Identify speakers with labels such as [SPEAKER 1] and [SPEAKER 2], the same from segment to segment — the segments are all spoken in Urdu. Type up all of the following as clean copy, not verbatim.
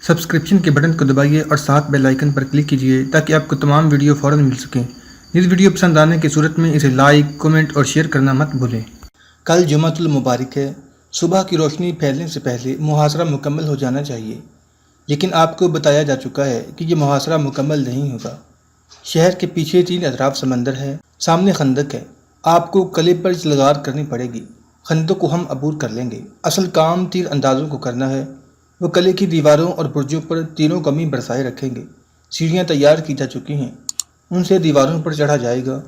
[SPEAKER 1] سبسکرپشن کے بٹن کو دبائیے اور ساتھ بیل آئیکن پر کلک کیجیے تاکہ آپ کو تمام ویڈیو فوراً مل سکیں۔ اس ویڈیو پسند آنے کی صورت میں اسے لائک، کمنٹ اور شیئر کرنا مت بھولیں۔ کل جمعۃ المبارک ہے۔ صبح کی روشنی پھیلنے سے پہلے محاصرہ مکمل ہو جانا چاہیے، لیکن آپ کو بتایا جا چکا ہے کہ یہ محاصرہ مکمل نہیں ہوگا۔ شہر کے پیچھے 3 اطراف سمندر ہے، سامنے خندق ہے۔ آپ کو قلعے پر چلغار کرنی پڑے گی۔ خندق کو ہم عبور کر لیں گے۔ اصل کام تیر اندازوں کو کرنا ہے۔ وہ قلعے کی دیواروں اور برجوں پر تیروں کمی برسائے رکھیں گے۔ سیڑھیاں تیار کی جا چکی ہیں، ان سے دیواروں پر چڑھا جائے گا۔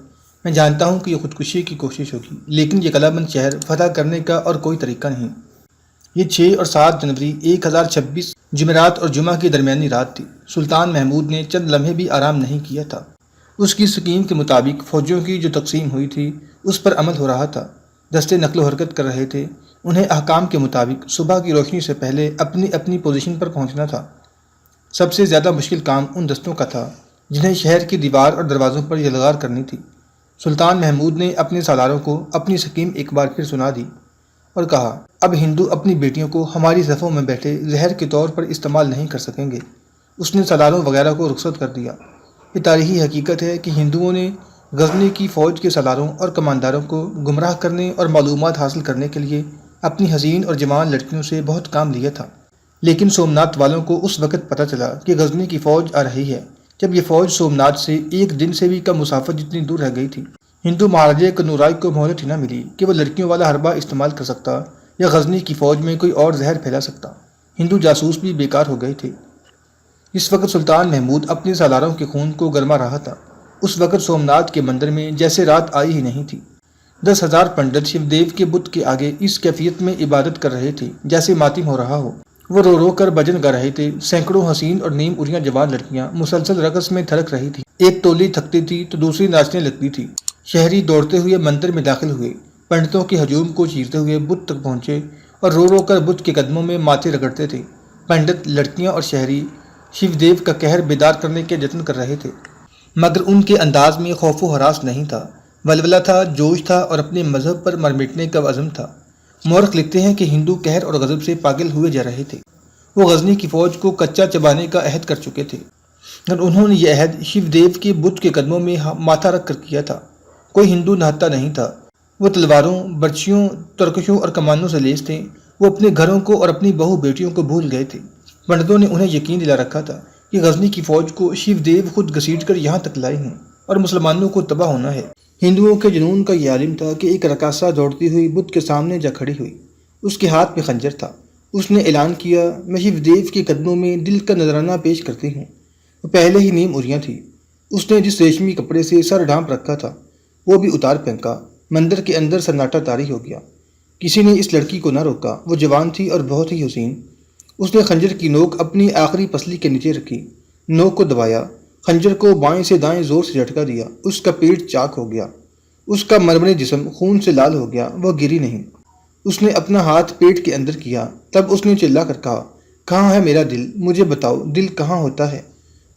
[SPEAKER 1] میں جانتا ہوں کہ یہ خودکشی کی کوشش ہوگی، لیکن یہ قلعہ بند شہر فتح کرنے کا اور کوئی طریقہ نہیں۔ یہ 6 اور 7 جنوری 1026 جمعرات اور جمعہ کی درمیانی رات تھی۔ سلطان محمود نے چند لمحے بھی آرام نہیں کیا تھا۔ اس کی سکیم کے مطابق فوجوں کی جو تقسیم ہوئی تھی اس پر عمل ہو رہا تھا۔ دستے نقل و حرکت کر رہے تھے۔ انہیں احکام کے مطابق صبح کی روشنی سے پہلے اپنی اپنی پوزیشن پر پہنچنا تھا۔ سب سے زیادہ مشکل کام ان دستوں کا تھا جنہیں شہر کی دیوار اور دروازوں پر یلغار کرنی تھی۔ سلطان محمود نے اپنے سالاروں کو اپنی سکیم ایک بار پھر سنا دی اور کہا، اب ہندو اپنی بیٹیوں کو ہماری صفوں میں بیٹھے زہر کے طور پر استعمال نہیں کر سکیں گے۔ اس نے سالاروں وغیرہ کو رخصت کر دیا۔ یہ تاریخی حقیقت ہے کہ ہندوؤں نے غزنی کی فوج کے سالاروں اور کمانداروں کو گمراہ کرنے اور معلومات حاصل کرنے کے لیے اپنی حسین اور جوان لڑکیوں سے بہت کام لیا تھا۔ لیکن سومنات والوں کو اس وقت پتہ چلا کہ غزنی کی فوج آ رہی ہے جب یہ فوج سومنات سے 1 دن سے بھی کم مسافت جتنی دور رہ گئی تھی۔ ہندو مہاراجے کنورائے کو مہلت ہی نہ ملی کہ وہ لڑکیوں والا حربہ استعمال کر سکتا یا غزنی کی فوج میں کوئی اور زہر پھیلا سکتا۔ ہندو جاسوس بھی بیکار ہو گئے تھے۔ اس وقت سلطان محمود اپنے سالاروں کے خون کو گرما رہا تھا۔ اس وقت سومنات کے مندر میں جیسے رات آئی ہی نہیں تھی۔ 10,000 پنڈت شیو دیو کے بت کے آگے اس کیفیت میں عبادت کر رہے تھے جیسے ماتم ہو رہا ہو۔ وہ رو رو کر بھجن گا رہے تھے۔ سینکڑوں حسین اور نیم اریاں جوان لڑکیاں مسلسل رقص میں تھرک رہی تھیں۔ ایک ٹولی تھکتی تھی تو دوسری ناچنے لگتی تھی۔ شہری دوڑتے ہوئے مندر میں داخل ہوئے، پنڈتوں کے ہجوم کو چیرتے ہوئے بت تک پہنچے اور رو رو کر بت کے قدموں میں ماتھے رگڑتے تھے۔ پنڈت، لڑکیاں اور شہری شیو دیو کا قہر بیدار کرنے کے جتن کر رہے تھے، مگر ان کے انداز میں خوف و ہراس نہیں تھا، ولولہ تھا، جوش تھا اور اپنے مذہب پر مر مٹنے کا عزم تھا۔ مورخ لکھتے ہیں کہ ہندو قہر اور غضب سے پاگل ہوئے جا رہے تھے۔ وہ غزنی کی فوج کو کچا چبانے کا عہد کر چکے تھے اور انہوں نے یہ عہد شیو دیو کے بت کے قدموں میں ماتھا رکھ کر کیا تھا۔ کوئی ہندو نہتا نہیں تھا۔ وہ تلواروں، برچھیوں، ترکشوں اور کمانوں سے لیس تھے۔ وہ اپنے گھروں کو اور اپنی بہو بیٹیوں کو بھول گئے تھے۔ پنڈتوں نے انہیں یقین دلا رکھا تھا کہ غزنی کی فوج کو شیو دیو خود گھسیٹ کر یہاں تک لائے ہیں اور مسلمانوں کو تباہ ہونا ہے۔ ہندوؤں کے جنون کا یہ عالم تھا کہ ایک رقاصہ دوڑتی ہوئی بت کے سامنے جا کھڑی ہوئی۔ اس کے ہاتھ میں خنجر تھا۔ اس نے اعلان کیا، میں شیو دیو کے قدموں میں دل کا نذرانہ پیش کرتی ہوں۔ وہ پہلے ہی نیم اریاں تھی۔ اس نے جس ریشمی کپڑے سے سر ڈھانپ رکھا تھا وہ بھی اتار پھینکا۔ مندر کے اندر سناٹا طاری ہو گیا۔ کسی نے اس لڑکی کو نہ روکا۔ وہ جوان تھی اور بہت ہی حسین۔ اس نے خنجر کی نوک اپنی آخری پسلی کے نیچے رکھی، نوک کو دبایا، خنجر کو بائیں سے دائیں زور سے جھٹکا دیا۔ اس کا پیٹ چاک ہو گیا۔ اس کا مرمرے جسم خون سے لال ہو گیا۔ وہ گری نہیں۔ اس نے اپنا ہاتھ پیٹ کے اندر کیا۔ تب اس نے چلا کر کہا، کہاں ہے میرا دل؟ مجھے بتاؤ، دل کہاں ہوتا ہے؟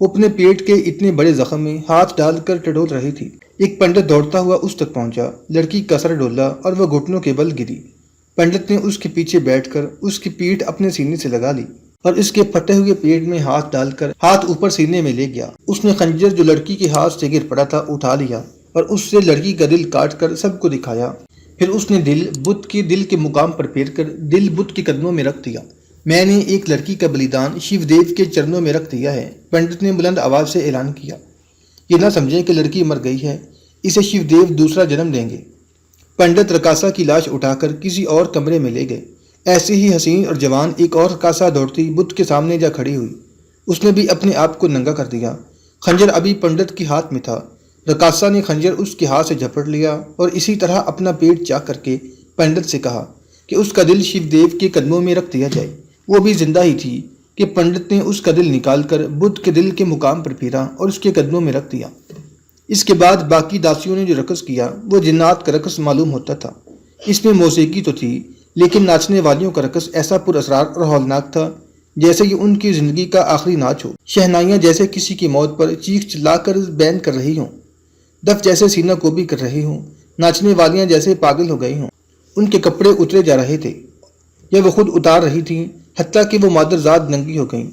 [SPEAKER 1] وہ اپنے پیٹ کے اتنے بڑے زخم میں ہاتھ ڈال کر ٹٹول رہی تھی۔ ایک پنڈت دوڑتا ہوا اس تک پہنچا۔ لڑکی کا سر ڈولا اور وہ گھٹنوں کے بل گری۔ پنڈت نے اس کے پیچھے بیٹھ کر اس کی پیٹھ اپنے سینے سے لگا لی اور اس کے پھٹے ہوئے پیٹ میں ہاتھ ڈال کر ہاتھ اوپر سینے میں لے گیا۔ اس نے خنجر جو لڑکی کے ہاتھ سے گر پڑا تھا اٹھا لیا اور اس سے لڑکی کا دل کاٹ کر سب کو دکھایا۔ پھر اس نے دل بت کے دل کے مقام پر پھیر کر دل بت کے قدموں میں رکھ دیا۔ میں نے ایک لڑکی کا بلیدان شیو دیو کے چرنوں میں رکھ دیا ہے، پنڈت نے بلند آواز سے اعلان کیا۔ یہ نہ سمجھیں کہ لڑکی مر گئی ہے، اسے شیو دیو دوسرا جنم دیں گے۔ پنڈت رقاصہ کی لاش اٹھا کر کسی اور کمرے میں لے گئے۔ ایسے ہی حسین اور جوان ایک اور رقاصہ دوڑتی بت کے سامنے جا کھڑی ہوئی۔ اس نے بھی اپنے آپ کو ننگا کر دیا۔ خنجر ابھی پنڈت کے ہاتھ میں تھا۔ رقاصہ نے خنجر اس کے ہاتھ سے جھپٹ لیا اور اسی طرح اپنا پیٹ چاک کر کے پنڈت سے کہا کہ اس کا دل شیو دیو کے قدموں میں رکھ دیا جائے۔ وہ بھی زندہ ہی تھی کہ پنڈت نے اس کا دل نکال کر بت کے دل کے مقام پر پھیرا اور اس کے قدموں میں رکھ دیا۔ اس کے بعد باقی داسیوں نے جو رقص کیا وہ جنات کا رقص معلوم ہوتا تھا۔ اس میں موسیقی تو تھی، لیکن ناچنے والیوں کا رقص ایسا پر اسرار اور ہولناک تھا جیسے یہ ان کی زندگی کا آخری ناچ ہو۔ شہنائیاں جیسے کسی کی موت پر چیخ چلا کر بین کر رہی ہوں، دف جیسے سینہ کوبی کر رہی ہوں، ناچنے والیاں جیسے پاگل ہو گئی ہوں۔ ان کے کپڑے اترے جا رہے تھے یا وہ خود اتار رہی تھیں، حتیٰ کہ وہ مادر زاد ننگی ہو گئیں۔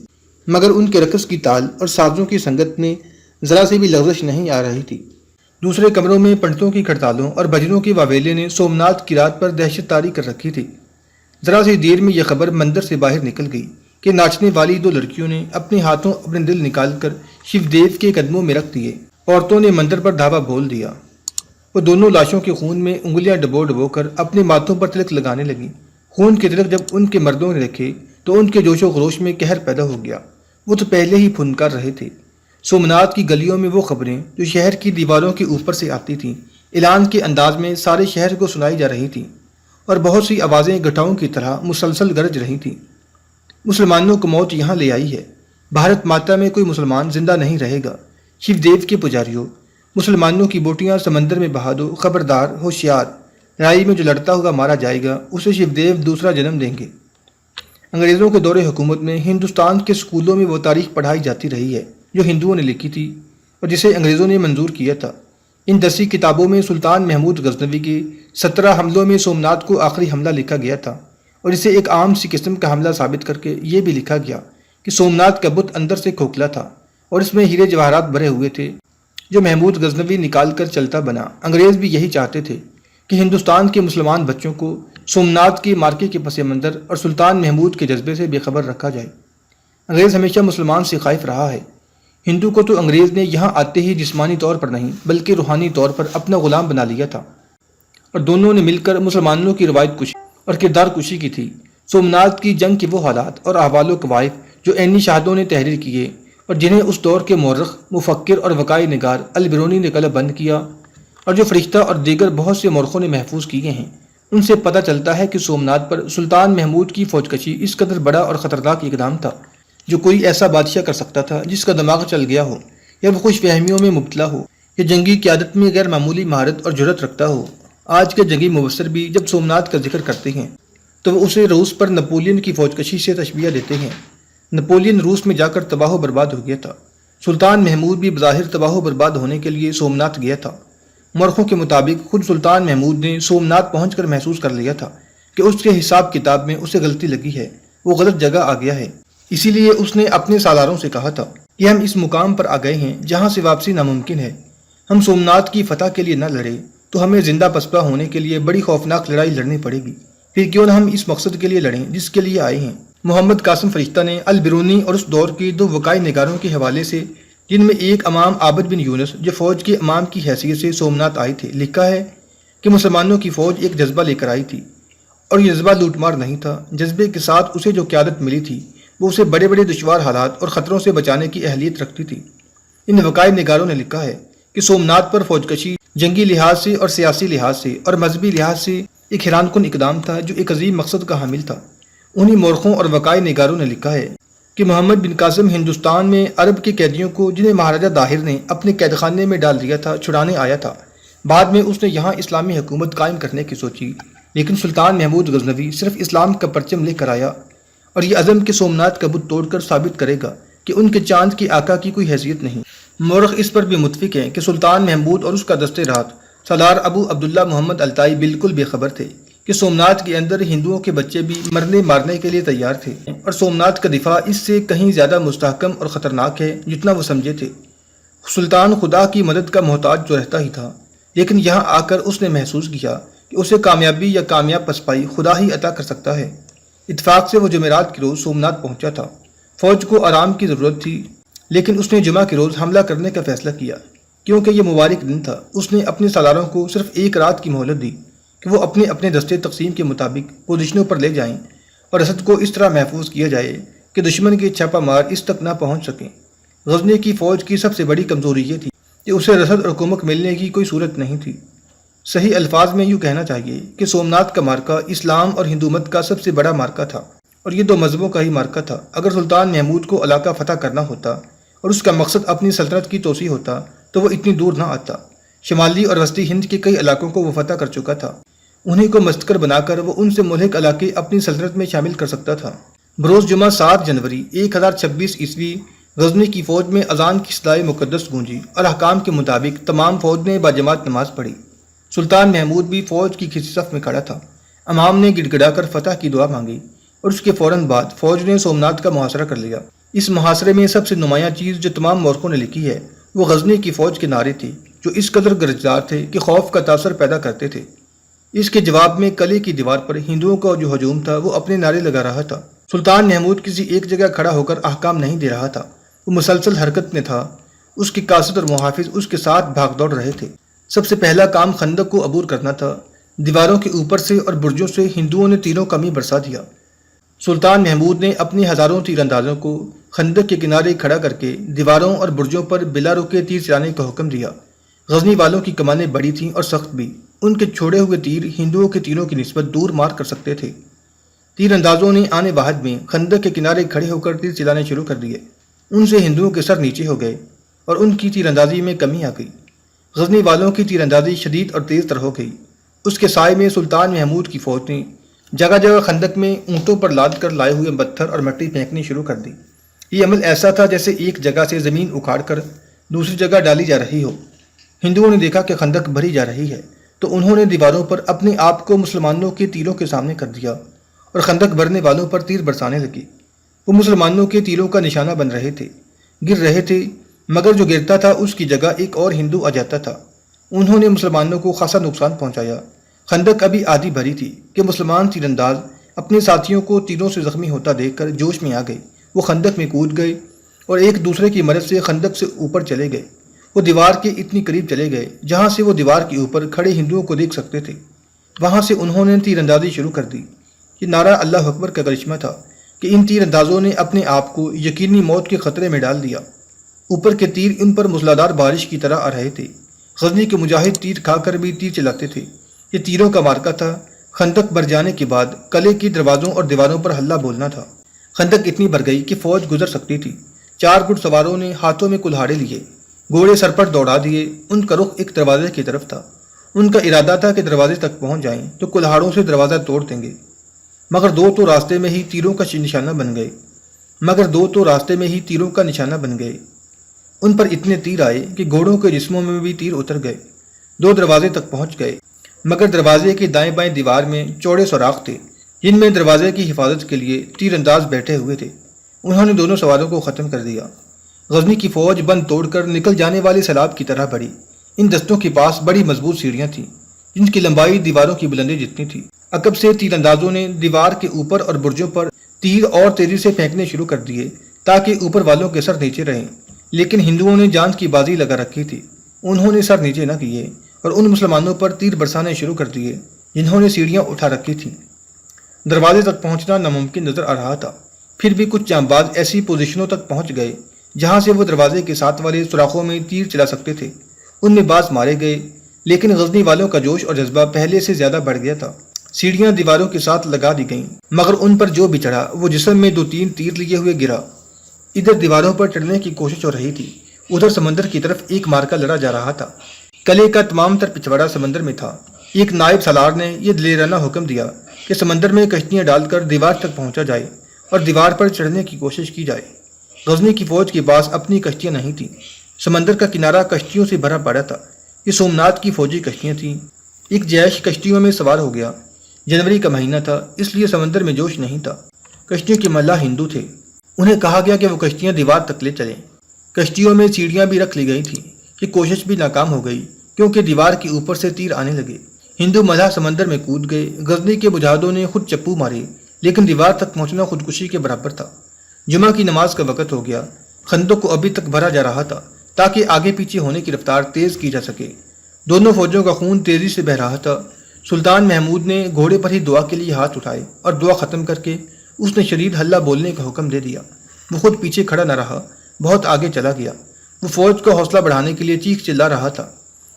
[SPEAKER 1] مگر ان کے رقص کی تال اور سازوں کی سنگت میں ذرا سی بھی لغزش نہیں آ رہی تھی۔ دوسرے کمروں میں پنڈتوں کی کھڑتالوں اور بجنوں کے واویلے نے سومناتھ کی رات پر دہشت طاری کر رکھی تھی۔ ذرا سی دیر میں یہ خبر مندر سے باہر نکل گئی کہ ناچنے والی دو لڑکیوں نے اپنے ہاتھوں اپنے دل نکال کر شیو دیو کے قدموں میں رکھ دیے۔ عورتوں نے مندر پر دھاوا بول دیا۔ وہ دونوں لاشوں کے خون میں انگلیاں ڈبو ڈبو کر اپنے ماتھوں پر تلک لگانے لگیں۔ خون کے تلک جب ان کے مردوں نے دیکھے تو ان کے جوش و خروش میں قہر پیدا ہو گیا۔ وہ تو پہلے ہی پھنکار رہے تھے۔ سومناتھ کی گلیوں میں وہ خبریں جو شہر کی دیواروں کے اوپر سے آتی تھیں اعلان کے انداز میں سارے شہر کو سنائی جا رہی تھیں، اور بہت سی آوازیں گٹھاؤں کی طرح مسلسل گرج رہی تھیں۔ مسلمانوں کو موت یہاں لے آئی ہے۔ بھارت ماتا میں کوئی مسلمان زندہ نہیں رہے گا۔ شیو دیو کے پجاریوں، مسلمانوں کی بوٹیاں سمندر میں بہا دو، خبردار، ہوشیار، لڑائی میں جو لڑتا ہوا مارا جائے گا اسے شیو دیو دوسرا جنم دیں گے۔ انگریزوں کے دور حکومت میں ہندوستان کے اسکولوں میں وہ تاریخ پڑھائی جاتی رہی ہے جو ہندوؤں نے لکھی تھی اور جسے انگریزوں نے منظور کیا تھا۔ ان 10 کتابوں میں سلطان محمود غزنوی کے 17 حملوں میں سومناتھ کو آخری حملہ لکھا گیا تھا، اور اسے ایک عام سی قسم کا حملہ ثابت کر کے یہ بھی لکھا گیا کہ سومناتھ کا بت اندر سے کھوکھلا تھا اور اس میں ہیرے جواہرات بھرے ہوئے تھے جو محمود غزنوی نکال کر چلتا بنا۔ انگریز بھی یہی چاہتے تھے کہ ہندوستان کے مسلمان بچوں کو سومناتھ کے مارکے کے پس منظر اور سلطان محمود کے جذبے سے بے خبر رکھا جائے۔ انگریز ہمیشہ مسلمان سے خائف رہا ہے۔ ہندو کو تو انگریز نے یہاں آتے ہی جسمانی طور پر نہیں بلکہ روحانی طور پر اپنا غلام بنا لیا تھا، اور دونوں نے مل کر مسلمانوں کی روایت کشی اور کردار کشی کی تھی۔ سومناتھ کی جنگ کے وہ حالات اور احوال و قوائف جو عینی شاہدوں نے تحریر کیے اور جنہیں اس دور کے مورخ، مفکر اور وقائع نگار البرونی نے قلم بند کیا، اور جو فرشتہ اور دیگر بہت سے مورخوں نے محفوظ کیے ہیں، ان سے پتہ چلتا ہے کہ سومناتھ پر سلطان محمود کی فوج کشی اس قدر بڑا اور خطرناک اقدام تھا جو کوئی ایسا بادشاہ کر سکتا تھا جس کا دماغ چل گیا ہو، یا وہ خوش فہمیوں میں مبتلا ہو، یا جنگی قیادت میں غیر معمولی مہارت اور جرأت رکھتا ہو۔ آج کے جنگی مبصر بھی جب سومناتھ کا ذکر کرتے ہیں تو وہ اسے روس پر نپولین کی فوج کشی سے تشبیہ دیتے ہیں۔ نپولین روس میں جا کر تباہ و برباد ہو گیا تھا۔ سلطان محمود بھی بظاہر تباہ و برباد ہونے کے لیے سومناتھ گیا تھا۔ مورخوں کے مطابق خود سلطان محمود نے سومناتھ پہنچ کر محسوس کر لیا تھا کہ اس کے حساب کتاب میں اسے غلطی لگی ہے، وہ غلط جگہ آ گیا ہے۔ اسی لیے اس نے اپنے سالاروں سے کہا تھا کہ ہم اس مقام پر آ گئے ہیں جہاں سے واپسی ناممکن ہے۔ ہم سومناتھ کی فتح کے لیے نہ لڑے تو ہمیں زندہ پسپا ہونے کے لیے بڑی خوفناک لڑائی لڑنی پڑے گی۔ پھر کیوں نہ ہم اس مقصد کے لیے لڑیں جس کے لیے آئے ہیں۔ محمد قاسم فرشتہ نے البرونی اور اس دور کی 2 وقائع نگاروں کے حوالے سے، جن میں ایک امام عابد بن یونس جو فوج کے امام کی حیثیت سے سومناتھ آئے تھے، لکھا ہے کہ مسلمانوں کی فوج ایک جذبہ لے کر آئی تھی، اور یہ جذبہ لوٹ مار نہیں تھا۔ جذبے کے ساتھ اسے جو قیادت ملی تھی وہ اسے بڑے بڑے دشوار حالات اور خطروں سے بچانے کی اہلیت رکھتی تھی۔ ان وقائع نگاروں نے لکھا ہے کہ سومناتھ پر فوج کشی جنگی لحاظ سے اور سیاسی لحاظ سے اور مذہبی لحاظ سے ایک حیران کن اقدام تھا جو ایک عظیم مقصد کا حامل تھا۔ انہی مورخوں اور وقائع نگاروں نے لکھا ہے کہ محمد بن قاسم ہندوستان میں عرب کے قیدیوں کو جنہیں مہاراجہ داہر نے اپنے قید خانے میں ڈال دیا تھا چھڑانے آیا تھا۔ بعد میں اس نے یہاں اسلامی حکومت قائم کرنے کی سوچی، لیکن سلطان محمود غزنوی صرف اسلام کا پرچم لے کر آیا، اور یہ عزم کہ سومناتھ کا بت توڑ کر ثابت کرے گا کہ ان کے چاند کے آقا کی کوئی حیثیت نہیں۔ مورخ اس پر بھی متفق ہیں کہ سلطان محمود اور اس کا دست رات سالار ابو عبداللہ محمد التائی بالکل بے خبر تھے کہ سومناتھ کے اندر ہندوؤں کے بچے بھی مرنے مارنے کے لیے تیار تھے، اور سومناتھ کا دفاع اس سے کہیں زیادہ مستحکم اور خطرناک ہے جتنا وہ سمجھے تھے۔ سلطان خدا کی مدد کا محتاج تو رہتا ہی تھا، لیکن یہاں آ کر اس نے محسوس کیا کہ اسے کامیابی یا کامیاب پسپائی خدا ہی عطا کر سکتا ہے۔ اتفاق سے وہ جمعرات کے روز سومناتھ پہنچا تھا۔ فوج کو آرام کی ضرورت تھی، لیکن اس نے جمعہ کے روز حملہ کرنے کا فیصلہ کیا کیونکہ یہ مبارک دن تھا۔ اس نے اپنے سالاروں کو صرف 1 رات کی مہلت دی کہ وہ اپنے اپنے دستے تقسیم کے مطابق پوزیشنوں پر لے جائیں اور رسد کو اس طرح محفوظ کیا جائے کہ دشمن کے چھاپہ مار اس تک نہ پہنچ سکیں۔ غزنی کی فوج کی سب سے بڑی کمزوری یہ تھی کہ اسے رسد اور کمک ملنے کی کوئی صورت نہیں تھی۔ صحیح الفاظ میں یوں کہنا چاہیے کہ سومناتھ کا مارکہ اسلام اور ہندومت کا سب سے بڑا مارکہ تھا، اور یہ 2 مذہبوں کا ہی مارکہ تھا۔ اگر سلطان محمود کو علاقہ فتح کرنا ہوتا اور اس کا مقصد اپنی سلطنت کی توسیع ہوتا تو وہ اتنی دور نہ آتا۔ شمالی اور وسطی ہند کے کئی علاقوں کو وہ فتح کر چکا تھا، انہیں کو مستقر بنا کر وہ ان سے ملحق علاقے اپنی سلطنت میں شامل کر سکتا تھا۔ بروز جمعہ 7 جنوری 1026 عیسوی غزنی کی فوج میں اذان کی صدائے مقدس گونجی اور حکام کے مطابق تمام فوج نے باجماعت نماز پڑھی۔ سلطان محمود بھی فوج کی کھچی صف میں کھڑا تھا۔ امام نے گڑ گڑا کر فتح کی دعا مانگی اور اس کے فوراً بعد فوج نے سومناتھ کا محاصرہ کر لیا۔ اس محاصرے میں سب سے نمایاں چیز جو تمام مورخوں نے لکھی ہے وہ غزنی کی فوج کے نعرے تھے، جو اس قدر گرجدار تھے کہ خوف کا تاثر پیدا کرتے تھے۔ اس کے جواب میں قلعے کی دیوار پر ہندوؤں کا جو ہجوم تھا وہ اپنے نعرے لگا رہا تھا۔ سلطان محمود کسی ایک جگہ کھڑا ہو کر احکام نہیں دے رہا تھا، وہ مسلسل حرکت میں تھا۔ اس کے قاصد اور محافظ اس کے ساتھ بھاگ دوڑ رہے تھے۔ سب سے پہلا کام خندق کو عبور کرنا تھا۔ دیواروں کے اوپر سے اور برجوں سے ہندوؤں نے تیروں کا می برسا دیا۔ سلطان محمود نے اپنے ہزاروں تیر اندازوں کو خندق کے کنارے کھڑا کر کے دیواروں اور برجوں پر بلا رکے تیر چلانے کا حکم دیا۔ غزنی والوں کی کمانیں بڑی تھیں اور سخت بھی، ان کے چھوڑے ہوئے تیر ہندوؤں کے تیروں کی نسبت دور مار کر سکتے تھے۔ تیر اندازوں نے آنے واحد میں خندق کے کنارے کھڑے ہو کر تیر چلانے شروع کر دیے۔ ان سے ہندوؤں کے سر نیچے ہو گئے اور ان کی تیر اندازی میں کمی آ گئی۔ غزنی والوں کی تیر اندازی شدید اور تیز تر ہو گئی۔ اس کے سائے میں سلطان محمود کی فوج نے جگہ جگہ خندق میں اونٹوں پر لاد کر لائے ہوئے پتھر اور مٹی پھینکنی شروع کر دی۔ یہ عمل ایسا تھا جیسے ایک جگہ سے زمین اکھاڑ کر دوسری جگہ ڈالی جا رہی ہو۔ ہندوؤں نے دیکھا کہ خندق بھری جا رہی ہے تو انہوں نے دیواروں پر اپنے آپ کو مسلمانوں کے تیروں کے سامنے کر دیا اور خندق بھرنے والوں پر تیر برسانے لگے۔ وہ مسلمانوں کے تیروں کا نشانہ بن رہے تھے، گر رہے تھے، مگر جو گرتا تھا اس کی جگہ ایک اور ہندو آ جاتا تھا۔ انہوں نے مسلمانوں کو خاصا نقصان پہنچایا۔ خندق ابھی آدھی بھری تھی کہ مسلمان تیر انداز اپنے ساتھیوں کو تیروں سے زخمی ہوتا دیکھ کر جوش میں آ گئے۔ وہ خندق میں کود گئے اور ایک دوسرے کی مدد سے خندق سے اوپر چلے گئے۔ وہ دیوار کے اتنی قریب چلے گئے جہاں سے وہ دیوار کے اوپر کھڑے ہندوؤں کو دیکھ سکتے تھے۔ وہاں سے انہوں نے تیر اندازی شروع کر دی۔ یہ نعرہ اللہ اکبر کا کرشمہ تھا کہ ان تیر اندازوں نے اپنے آپ کو یقینی موت کے خطرے میں ڈال دیا۔ اوپر کے تیر ان پر موسلادھار بارش کی طرح آ رہے تھے۔ غزنی کے مجاہد تیر کھا کر بھی تیر چلاتے تھے۔ یہ تیروں کا مارکا تھا۔ خندق بھر جانے کے بعد قلعے کی دروازوں اور دیواروں پر ہلہ بولنا تھا۔ خندق اتنی بھر گئی کہ فوج گزر سکتی تھی۔ 4 گھڑ سواروں نے ہاتھوں میں کلہاڑے لیے، گھوڑے سر پر دوڑا دیے۔ ان کا رخ ایک دروازے کی طرف تھا۔ ان کا ارادہ تھا کہ دروازے تک پہنچ جائیں تو کلہاڑوں سے دروازہ توڑ دیں گے، مگر دو تو راستے میں ہی تیروں کا نشانہ بن گئے۔ ان پر اتنے تیر آئے کہ گھوڑوں کے جسموں میں بھی تیر اتر گئے۔ 2 دروازے تک پہنچ گئے، مگر دروازے کے دائیں بائیں دیوار میں چوڑے سوراخ تھے جن میں دروازے کی حفاظت کے لیے تیر انداز بیٹھے ہوئے تھے۔ انہوں نے دونوں سواروں کو ختم کر دیا۔ غزنی کی فوج بند توڑ کر نکل جانے والے سیلاب کی طرح بڑھی۔ ان دستوں کے پاس بڑی مضبوط سیڑھیاں تھیں جن کی لمبائی دیواروں کی بلندی جتنی تھی۔ عقب سے تیر اندازوں نے دیوار کے اوپر اور برجوں پر تیر اور تیزی سے پھینکنے شروع کر دیے تاکہ اوپر والوں کے سر نیچے رہیں، لیکن ہندوؤں نے جان کی بازی لگا رکھی تھی۔ انہوں نے سر نیچے نہ کیے اور ان مسلمانوں پر تیر برسانے شروع کر دیے جنہوں نے سیڑھیاں اٹھا رکھی تھیں۔ دروازے تک پہنچنا ناممکن نظر آ رہا تھا، پھر بھی کچھ جانباز ایسی پوزیشنوں تک پہنچ گئے جہاں سے وہ دروازے کے ساتھ والے سوراخوں میں تیر چلا سکتے تھے۔ ان میں بعض مارے گئے، لیکن غزنی والوں کا جوش اور جذبہ پہلے سے زیادہ بڑھ گیا تھا۔ سیڑھیاں دیواروں کے ساتھ لگا دی گئیں، مگر ان پر جو بھی چڑھا وہ جسم میں 2-3 تیر لیے ہوئے گرا۔ ادھر دیواروں پر چڑھنے کی کوشش ہو رہی تھی، ادھر سمندر کی طرف ایک مارکا لڑا جا رہا تھا۔ قلعے کا تمام تر پچھواڑا سمندر میں تھا۔ ایک نائب سالار نے یہ دلیرانہ حکم دیا کہ سمندر میں کشتیاں ڈال کر دیوار تک پہنچا جائے اور دیوار پر چڑھنے کی کوشش کی جائے۔ غزنی کی فوج کے پاس اپنی کشتیاں نہیں تھیں۔ سمندر کا کنارہ کشتیوں سے بھرا پڑا تھا۔ یہ سومنات کی فوجی کشتیاں تھیں۔ ایک جیش کشتیوں میں سوار ہو گیا۔ جنوری کا مہینہ تھا، اس لیے سمندر میں جوش نہیں تھا۔ کشتیوں کے ملاح ہندو تھے۔ انہیں کہا گیا کہ وہ کشتیاں دیوار تک لے چلیں۔ کشتیوں میں سیڑھیاں بھی رکھ لی گئی تھیں۔ یہ کوشش بھی ناکام ہو گئی کیونکہ دیوار کے اوپر سے تیر آنے لگے۔ ہندو ملاح سمندر میں کود گئے۔ غزنی کے مجاہدوں نے خود چپو مارے، لیکن دیوار تک پہنچنا خودکشی کے برابر تھا۔ جمعہ کی نماز کا وقت ہو گیا۔ خندق کو ابھی تک بھرا جا رہا تھا تاکہ آگے پیچھے ہونے کی رفتار تیز کی جا سکے۔ دونوں فوجوں کا خون تیزی سے بہہ رہا تھا۔ سلطان محمود نے گھوڑے پر ہی دعا کے لیے ہاتھ اٹھائے اور دعا ختم کر کے اس نے شدید ہلہ بولنے کا حکم دے دیا۔ وہ خود پیچھے کھڑا نہ رہا، بہت آگے چلا گیا۔ وہ فوج کو حوصلہ بڑھانے کے لیے چیخ چلا رہا تھا۔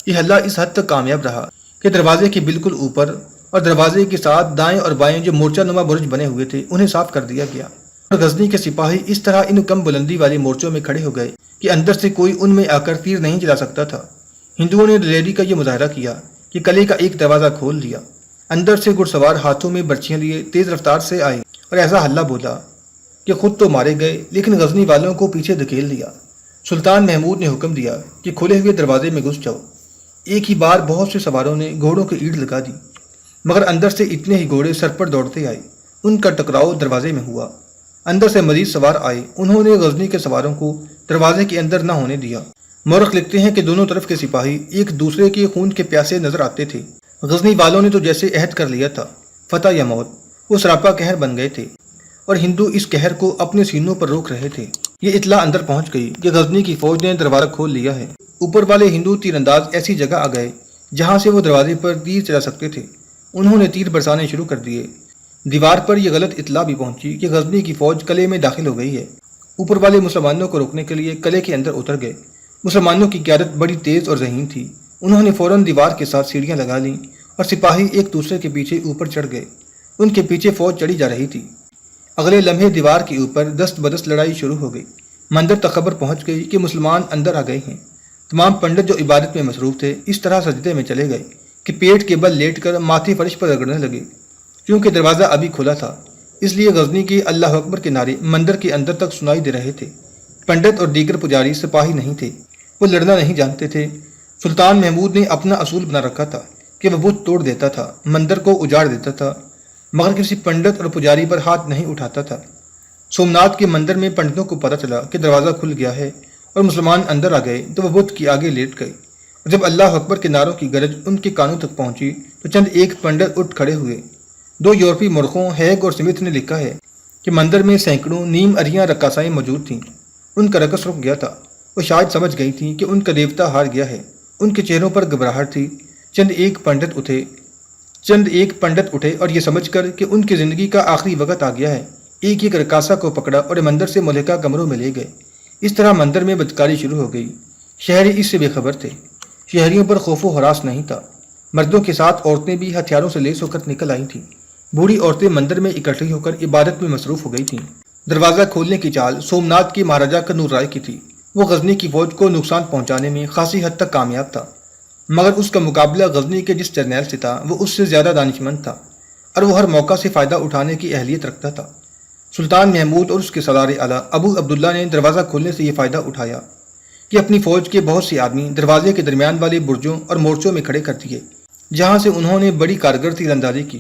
[SPEAKER 1] یہ ہلہ اس حد تک کامیاب رہا کہ دروازے کے بالکل اوپر اور دروازے کے ساتھ دائیں اور بائیں جو مورچہ نما برج بنے ہوئے تھے انہیں صاف کر دیا گیا، اور غزنی کے سپاہی اس طرح ان کم بلندی والے مورچوں میں کھڑے ہو گئے کہ اندر سے کوئی ان میں آ کر تیر نہیں چلا سکتا تھا۔ ہندوؤں نے دلیری کا یہ مظاہرہ کیا کہ قلعے کا ایک دروازہ کھول دیا۔ اندر سے گھڑ سوار ہاتھوں میں برچیاں لیے تیز رفتار سے آئے اور ایسا ہلہ بولا کہ خود تو مارے گئے لیکن غزنی والوں کو پیچھے دھکیل دیا۔ سلطان محمود نے حکم دیا کہ کھلے ہوئے دروازے میں گھس جاؤ۔ ایک ہی بار بہت سے سواروں نے گھوڑوں کی اینٹ لگا دی، مگر اندر سے اتنے ہی گھوڑے سر پر دوڑتے آئے۔ ان کا ٹکراؤ دروازے میں ہوا۔ اندر سے مزید سوار آئے۔ انہوں نے غزنی کے سواروں کو دروازے کے اندر نہ ہونے دیا۔ مورخ لکھتے ہیں کہ دونوں طرف کے سپاہی ایک دوسرے کے خون کے پیاسے نظر آتے تھے۔ غزنی والوں نے تو جیسے عہد کر لیا تھا، فتح یا موت، وہ سراپا قہر بن گئے تھے اور ہندو اس قہر کو اپنے سینوں پر روک رہے تھے۔ یہ اطلاع اندر پہنچ گئی کہ غزنی کی فوج نے دروازہ کھول لیا ہے۔ اوپر والے ہندو تیر انداز ایسی جگہ آ گئے جہاں سے وہ دروازے پر تیر چلا سکتے تھے۔ انہوں نے تیر برسانے شروع کر دیے۔ دیوار پر یہ غلط اطلاع بھی پہنچی کہ غزنی کی فوج قلعے میں داخل ہو گئی ہے۔ اوپر والے مسلمانوں کو روکنے کے لیے قلعے کے اندر اتر گئے۔ مسلمانوں کی قیادت بڑی تیز اور ذہین تھی۔ انہوں نے فوراً دیوار کے ساتھ سیڑھیاں لگا لیں اور سپاہی ایک دوسرے کے پیچھے اوپر چڑھ گئے۔ ان کے پیچھے فوج چڑھی جا رہی تھی۔ اگلے لمحے دیوار کے اوپر دست بدست لڑائی شروع ہو گئی۔ مندر تک خبر پہنچ گئی کہ مسلمان اندر آ گئے ہیں۔ تمام پنڈت جو عبادت میں مصروف تھے اس طرح سجدے میں چلے گئے کہ پیٹ کے بل لیٹ کر ماتھے فرش پر رگڑنے لگے۔ کیونکہ دروازہ ابھی کھلا تھا اس لیے غزنی کے اللہ اکبر کے نعرے مندر کے اندر تک سنائی دے رہے تھے۔ پنڈت اور دیگر پجاری سپاہی نہیں تھے، وہ لڑنا نہیں جانتے تھے۔ سلطان محمود نے اپنا اصول بنا رکھا تھا کہ وہ بت توڑ دیتا تھا، مندر کو اجاڑ دیتا تھا، مگر کسی پنڈت اور پجاری پر ہاتھ نہیں اٹھاتا تھا۔ سومناتھ کے مندر میں پنڈتوں کو پتہ چلا کہ دروازہ کھل گیا ہے اور مسلمان اندر آ گئے تو وہ بت کے آگے لیٹ گئے، اور جب اللہ اکبر کے نعروں کی گرج ان کے کانوں تک پہنچی تو چند ایک پنڈت اٹھ کھڑے ہوئے۔ دو یورپی مورخوں ہیگ اور سمتھ نے لکھا ہے کہ مندر میں سینکڑوں نیم اریاں رقاصائیں موجود تھیں۔ ان کا رقص رک گیا تھا۔ وہ شاید سمجھ گئی تھیں کہ ان کا دیوتا ہار گیا ہے۔ ان کے چہروں پر گھبراہٹ تھی۔ چند ایک پنڈت اٹھے اور یہ سمجھ کر کہ ان کی زندگی کا آخری وقت آ گیا ہے، ایک ایک رقاصہ کو پکڑا اور مندر سے ملکہ کمروں میں لے گئے۔ اس طرح مندر میں بدکاری شروع ہو گئی۔ شہری اس سے بے خبر تھے۔ شہریوں پر خوف و ہراس نہیں تھا۔ مردوں کے ساتھ عورتیں بھی ہتھیاروں سے لیس ہو کر نکل آئی تھیں۔ بوڑھی عورتیں مندر میں اکٹھی ہو کر عبادت میں مصروف ہو گئی تھیں۔ دروازہ کھولنے کی چال سومناتھ کے مہاراجا کنور رائے کی تھی۔ وہ غزنی کی فوج کو نقصان پہنچانے میں خاصی حد تک کامیاب تھا، مگر اس کا مقابلہ غزنی کے جس جرنیل سے تھا وہ اس سے زیادہ دانشمند تھا اور وہ ہر موقع سے فائدہ اٹھانے کی اہلیت رکھتا تھا۔ سلطان محمود اور اس کے سالار اعلیٰ ابو عبداللہ نے دروازہ کھولنے سے یہ فائدہ اٹھایا کہ اپنی فوج کے بہت سے آدمی دروازے کے درمیان والے برجوں اور مورچوں میں کھڑے کر دیے، جہاں سے انہوں نے بڑی کارگر تیر اندازی کی۔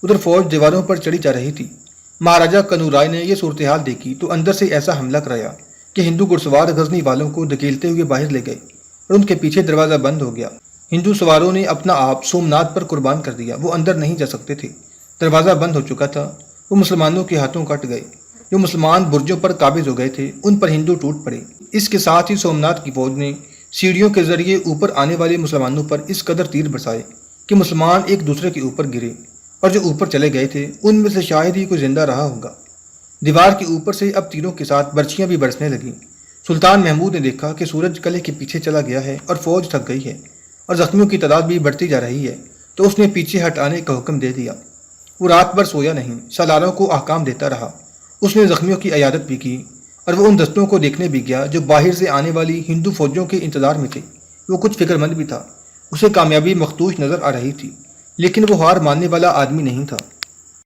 [SPEAKER 1] ادھر فوج دیواروں پر چڑھی جا رہی تھی۔ مہاراجا کنور رائے نے یہ صورتحال دیکھی تو اندر سے ایسا حملہ کرایا کہ ہندو گھڑسوار غزنی والوں کو دھکیلتے ہوئے باہر لے گئے اور ان کے پیچھے دروازہ بند ہو گیا۔ ہندو سواروں نے اپنا آپ سومناتھ پر قربان کر دیا۔ وہ اندر نہیں جا سکتے تھے، دروازہ بند ہو چکا تھا۔ وہ مسلمانوں کے ہاتھوں کٹ گئے۔ جو مسلمان برجوں پر قابض ہو گئے تھے ان پر ہندو ٹوٹ پڑے۔ اس کے ساتھ ہی سومناتھ کی فوج نے سیڑھیوں کے ذریعے اوپر آنے والے مسلمانوں پر اس قدر تیر برسائے کہ مسلمان ایک دوسرے کے اوپر گرے، اور جو اوپر چلے گئے تھے ان میں سے شاید ہی کوئی زندہ رہا ہوگا۔ دیوار کے اوپر سے اب تیروں کے ساتھ برچیاں بھی برسنے لگیں۔ سلطان محمود نے دیکھا کہ سورج قلعے کے پیچھے چلا گیا ہے اور فوج تھک گئی ہے اور زخمیوں کی تعداد بھی بڑھتی جا رہی ہے، تو اس نے پیچھے ہٹانے کا حکم دے دیا۔ وہ رات بھر سویا نہیں، سالاروں کو احکام دیتا رہا۔ اس نے زخمیوں کی عیادت بھی کی اور وہ ان دستوں کو دیکھنے بھی گیا جو باہر سے آنے والی ہندو فوجوں کے انتظار میں تھے۔ وہ کچھ فکر مند بھی تھا۔ اسے کامیابی مختوش نظر آ رہی تھی، لیکن وہ ہار ماننے والا آدمی نہیں تھا۔